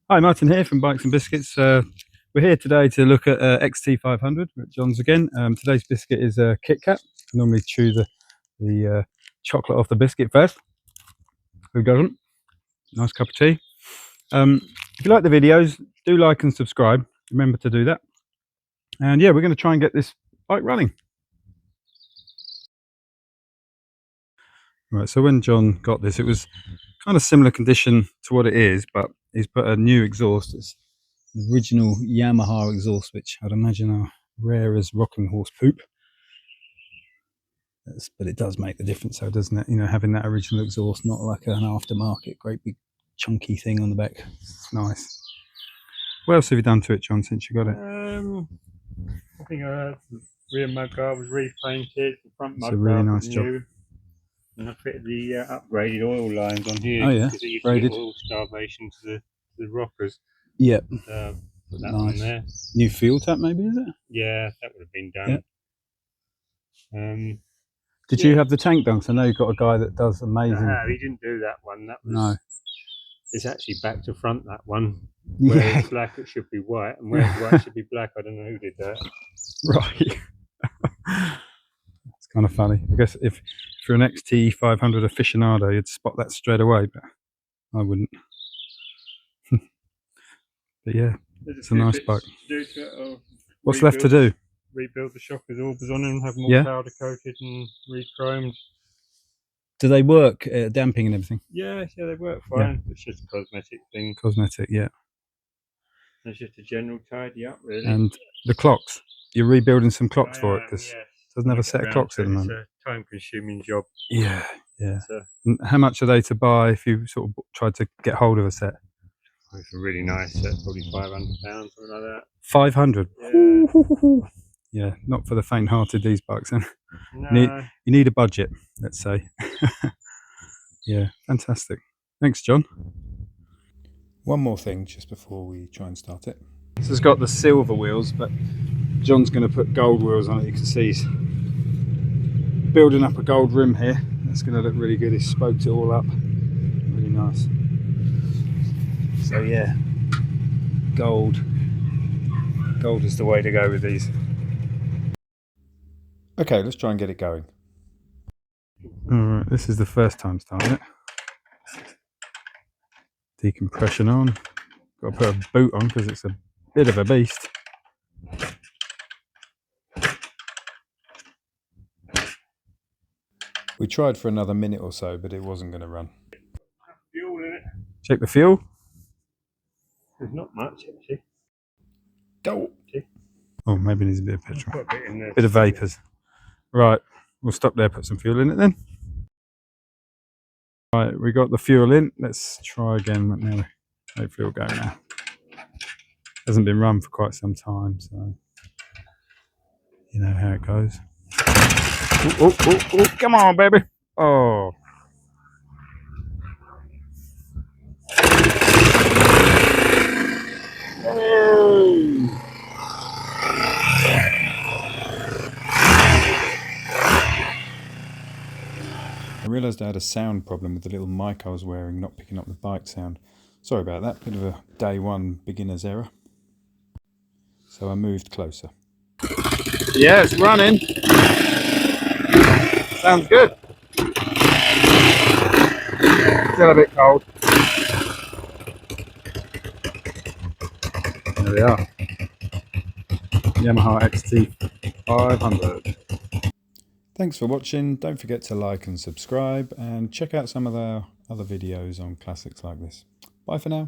Hi, Martin here from Bikes and Biscuits. We're here today to look at XT500 at John's again. Today's biscuit is a Kickback. I normally chew the chocolate off the biscuit first. Who doesn't? Nice cup of tea. If you like the videos, do like and subscribe. Remember to do that. And yeah, we're going to try and get this bike running. Right, so when John got this, it was kind of similar condition to what it is, but he's put a new exhaust. It's the original Yamaha exhaust, which I'd imagine are rare as rocking horse poop. But it does make the difference, though, doesn't it? You know, having that original exhaust, not like an aftermarket, great big chunky thing on the back. It's nice. What else have you done to it, John, since you got it? I think the rear mudguard was repainted, the front mudguard It's a really nice was job. new. And I fitted the upgraded oil lines on here. Oh yeah, because it used braided. to get oil starvation to the rockers. Yep. Put that nice. on there. New fuel tap, maybe, is it? Yeah, that would have been done. Yep. Did you have the tank done? So I know you've got a guy that does amazing. No, he didn't do that one. That was, no. It's actually back to front, that one. Where it's black, it should be white, and where it's white, it should be black. I don't know who did that. Right. It's kind of funny. I guess if you're an XT500 aficionado, you'd spot that straight away, but I wouldn't. But yeah, it's a nice bike. What's left to do? Rebuild the shock absorbers on them, have more powder coated and re-chromed. Do they work damping and everything? Yeah, they work fine. Yeah. It's just a cosmetic thing. Cosmetic, yeah. It's just a general tidy up, really. And the clocks, you're rebuilding some clocks for it because it doesn't have a set of clocks at the moment. It's a time-consuming job. Yeah. And how much are they to buy if you sort of tried to get hold of a set? It's a really nice set, probably £500, something like that. 500. Yeah. Yeah, not for the faint-hearted, these bikes. Then no. You need a budget, let's say. Yeah, fantastic. Thanks, John. One more thing just before we try and start it. This has got the silver wheels, but John's going to put gold wheels on it. You can see he's building up a gold rim here. That's going to look really good. He's spoked it all up. Really nice. So yeah, gold is the way to go with these. Okay, let's try and get it going. Alright, this is the first time starting it. Decompression on. Got to put a boot on because it's a bit of a beast. We tried for another minute or so, but it wasn't going to run. Fuel in it. Check the fuel. There's not much, actually. Oh, maybe it needs a bit of petrol. Put a bit in there. Bit of vapours. Right, we'll stop there, put some fuel in it then. Right, we got the fuel in. Let's try again now. Hopefully it'll go now. Hasn't been run for quite some time, so you know how it goes. Oh, come on, baby. Oh. I realised I had a sound problem with the little mic I was wearing, not picking up the bike sound. Sorry about that, bit of a day one beginner's error. So I moved closer. Yeah, it's running. Sounds good. Still a bit cold. There we are. Yamaha XT500. Thanks for watching. Don't forget to like and subscribe and check out some of our other videos on classics like this. Bye for now.